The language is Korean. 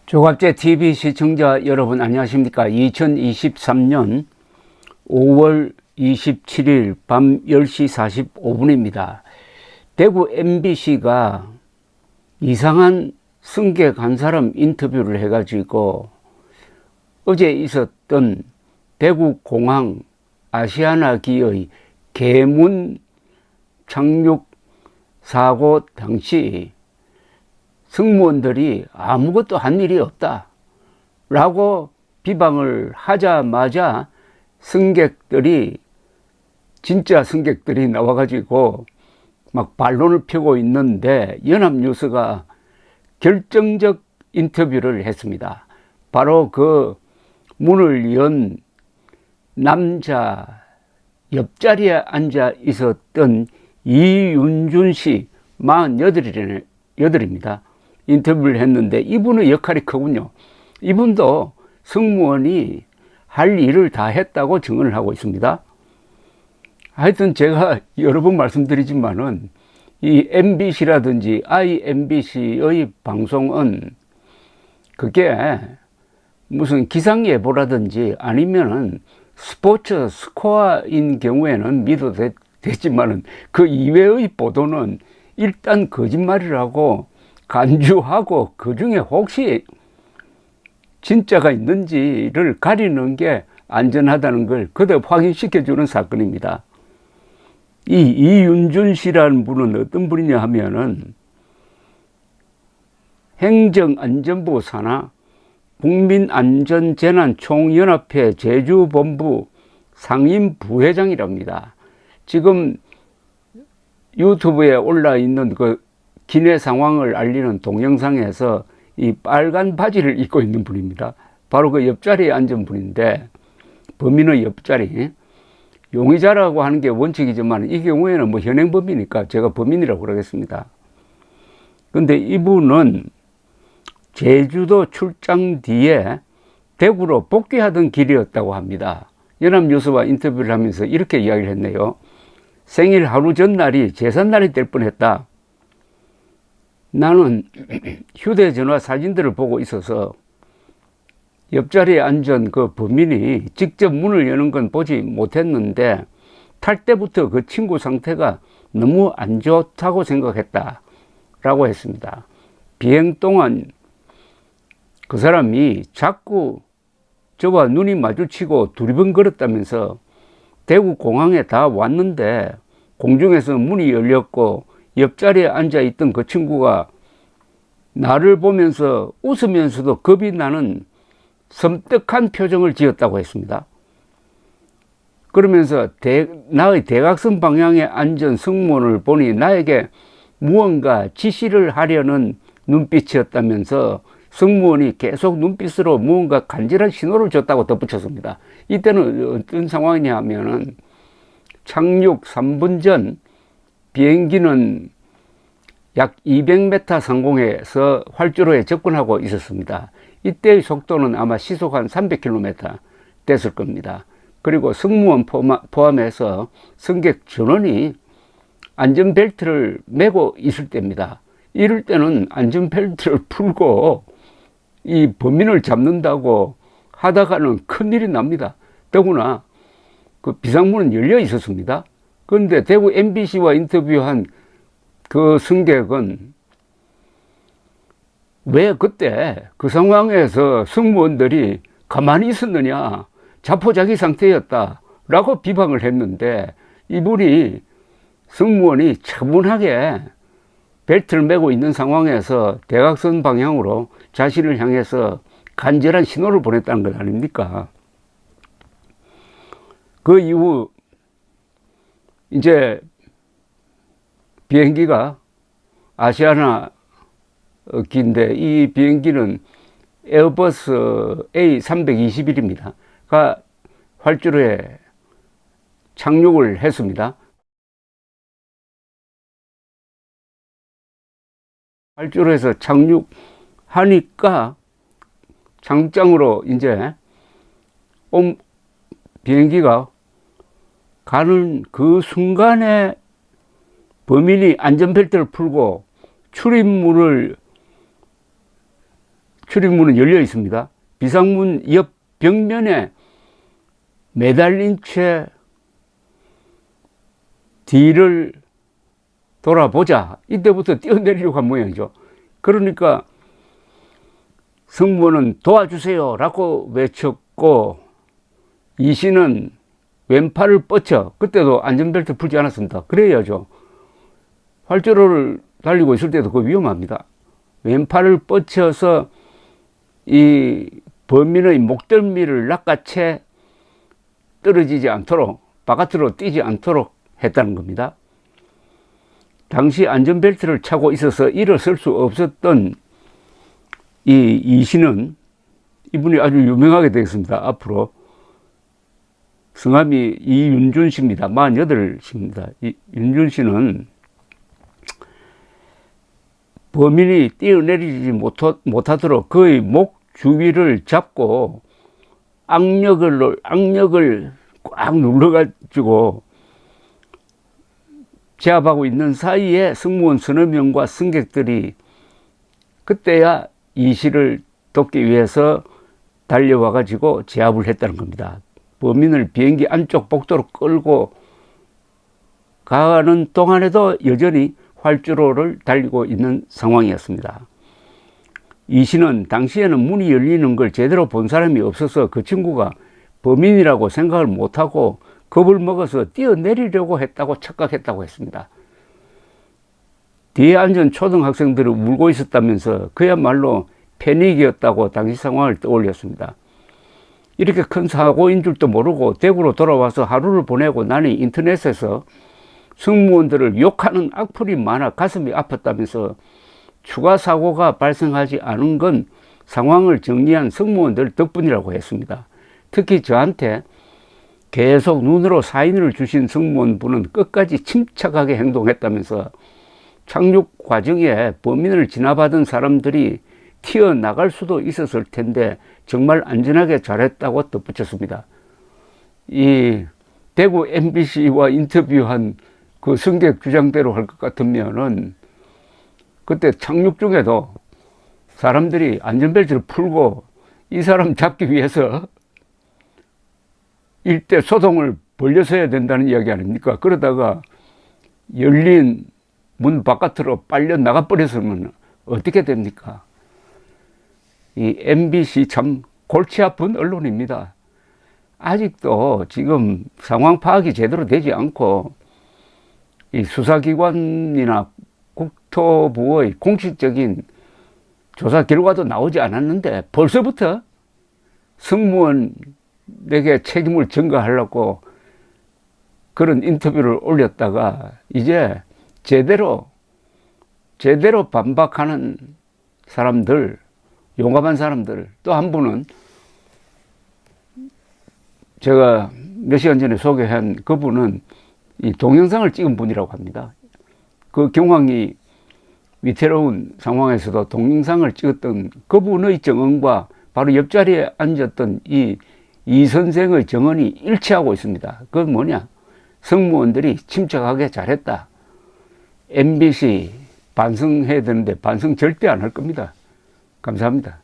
조갑제 TV 시청자 여러분 안녕하십니까? 2023년 5월 27일 밤 10시 45분입니다. 대구 MBC가 이상한 승객 한 사람 인터뷰를 해가지고 어제 있었던 대구공항 아시아나기의 계문 착륙 사고 당시 승무원들이 아무것도 한 일이 없다 라고 비방을 하자마자 진짜 승객들이 나와가지고 막 반론을 펴고 있는데 연합뉴스가 결정적 인터뷰를 했습니다. 바로 그 문을 연 남자 옆자리에 앉아 있었던 이윤준 씨 48입니다. 인터뷰를 했는데 이분의 역할이 크군요. 이분도 승무원이 할 일을 다 했다고 증언을 하고 있습니다. 하여튼 제가 여러 번 말씀드리지만은 이 MBC라든지 IMBC의 방송은 그게 무슨 기상예보라든지 아니면은 스포츠 스코어인 경우에는 믿어도 되지만은 그 이외의 보도는 일단 거짓말이라고 간주하고 그 중에 혹시 진짜가 있는지를 가리는 게 안전하다는 걸 그대로 확인시켜주는 사건입니다. 이 이윤준 씨라는 분은 어떤 분이냐 하면은 행정안전부 산하 국민안전재난총연합회 제주본부 상임부회장이랍니다. 지금 유튜브에 올라 있는 그 기내 상황을 알리는 동영상에서 이 빨간 바지를 입고 있는 분입니다. 바로 그 옆자리에 앉은 분인데 범인의 옆자리. 용의자라고 하는 게 원칙이지만 이 경우에는 뭐 현행범이니까 제가 범인이라고 그러겠습니다. 근데 이분은 제주도 출장 뒤에 대구로 복귀하던 길이었다고 합니다. 연합뉴스와 인터뷰를 하면서 이렇게 이야기를 했네요. 생일 하루 전날이 제삿날이 될 뻔했다. 나는 휴대전화 사진들을 보고 있어서 옆자리에 앉은 그 범인이 직접 문을 여는 건 보지 못했는데 탈 때부터 그 친구 상태가 너무 안 좋다고 생각했다 라고 했습니다. 비행 동안 그 사람이 자꾸 저와 눈이 마주치고 두리번거렸다면서 대구 공항에 다 왔는데 공중에서 문이 열렸고 옆자리에 앉아있던 그 친구가 나를 보면서 웃으면서도 겁이 나는 섬뜩한 표정을 지었다고 했습니다. 그러면서 나의 대각선 방향에 앉은 승무원을 보니 나에게 무언가 지시를 하려는 눈빛이었다면서 승무원이 계속 눈빛으로 무언가 간절한 신호를 줬다고 덧붙였습니다. 이때는 어떤 상황이냐 하면은 착륙 3분 전 비행기는 약 200m 상공에서 활주로에 접근하고 있었습니다. 이때의 속도는 아마 시속 한 300km 됐을 겁니다. 그리고 승무원 포함해서 승객 전원이 안전벨트를 매고 있을 때입니다. 이럴 때는 안전벨트를 풀고 이 범인을 잡는다고 하다가는 큰일이 납니다. 더구나 그 비상문은 열려 있었습니다. 그런데 대구 MBC와 인터뷰한 그 승객은 왜 그때 그 상황에서 승무원들이 가만히 있었느냐, 자포자기 상태였다 라고 비방을 했는데 이분이 승무원이 차분하게 벨트를 매고 있는 상황에서 대각선 방향으로 자신을 향해서 간절한 신호를 보냈다는 것 아닙니까? 그 이후 이제 비행기가 아시아나기인데 이 비행기는 에어버스 A321입니다. 가 활주로에 착륙을 했습니다. 활주로에서 착륙하니까 장장으로 이제 비행기가 가는 그 순간에 범인이 안전벨트를 풀고 출입문은 열려 있습니다. 비상문 옆 벽면에 매달린 채 뒤를 돌아보자. 이때부터 뛰어내리려고 한 모양이죠. 그러니까 승무원은 도와주세요 라고 외쳤고, 이씨는 왼팔을 뻗쳐, 그때도 안전벨트 풀지 않았습니다. 그래야죠. 활주로를 달리고 있을 때도 그거 위험합니다. 왼팔을 뻗쳐서 이 범인의 목덜미를 낚아채 떨어지지 않도록, 바깥으로 뛰지 않도록 했다는 겁니다. 당시 안전벨트를 차고 있어서 일어설 수 없었던 이 씨는, 이분이 아주 유명하게 되겠습니다. 앞으로. 성함이 이윤준 씨입니다. 48씨입니다. 윤준 씨는 범인이 뛰어내리지 못하도록 그의 목 주위를 잡고 악력을 꽉 눌러가지고 제압하고 있는 사이에 승무원 서너 명과 승객들이 그때야 이 씨를 돕기 위해서 달려와가지고 제압을 했다는 겁니다. 범인을 비행기 안쪽 복도로 끌고 가는 동안에도 여전히 활주로를 달리고 있는 상황이었습니다. 이 씨는 당시에는 문이 열리는 걸 제대로 본 사람이 없어서 그 친구가 범인이라고 생각을 못하고 겁을 먹어서 뛰어내리려고 했다고 착각했다고 했습니다. 뒤에 앉은 초등학생들이 울고 있었다면서 그야말로 패닉이었다고 당시 상황을 떠올렸습니다. 이렇게 큰 사고인 줄도 모르고 대구로 돌아와서 하루를 보내고 나니 인터넷에서 승무원들을 욕하는 악플이 많아 가슴이 아팠다면서 추가 사고가 발생하지 않은 건 상황을 정리한 승무원들 덕분이라고 했습니다. 특히 저한테 계속 눈으로 사인을 주신 승무원분은 끝까지 침착하게 행동했다면서 착륙 과정에 범인을 지나가던 사람들이 튀어나갈 수도 있었을 텐데 정말 안전하게 잘했다고 덧붙였습니다. 이 대구 MBC와 인터뷰한 그 승객 주장대로 할 것 같으면은 그때 착륙 중에도 사람들이 안전벨트를 풀고 이 사람 잡기 위해서 일대 소동을 벌려서 해야 된다는 이야기 아닙니까? 그러다가 열린 문 바깥으로 빨려 나가버렸으면 어떻게 됩니까? 이 MBC 참 골치 아픈 언론입니다. 아직도 지금 상황 파악이 제대로 되지 않고 이 수사기관이나 국토부의 공식적인 조사 결과도 나오지 않았는데 벌써부터 승무원에게 책임을 전가하려고 그런 인터뷰를 올렸다가 이제 제대로 반박하는 사람들, 용감한 사람들, 또 한 분은 제가 몇 시간 전에 소개한 그분은 이 동영상을 찍은 분이라고 합니다. 그 경황이 위태로운 상황에서도 동영상을 찍었던 그분의 정언과 바로 옆자리에 앉았던 이 선생의 정언이 일치하고 있습니다. 그건 뭐냐? 승무원들이 침착하게 잘했다. MBC 반성해야 되는데 반성 절대 안 할 겁니다. 감사합니다.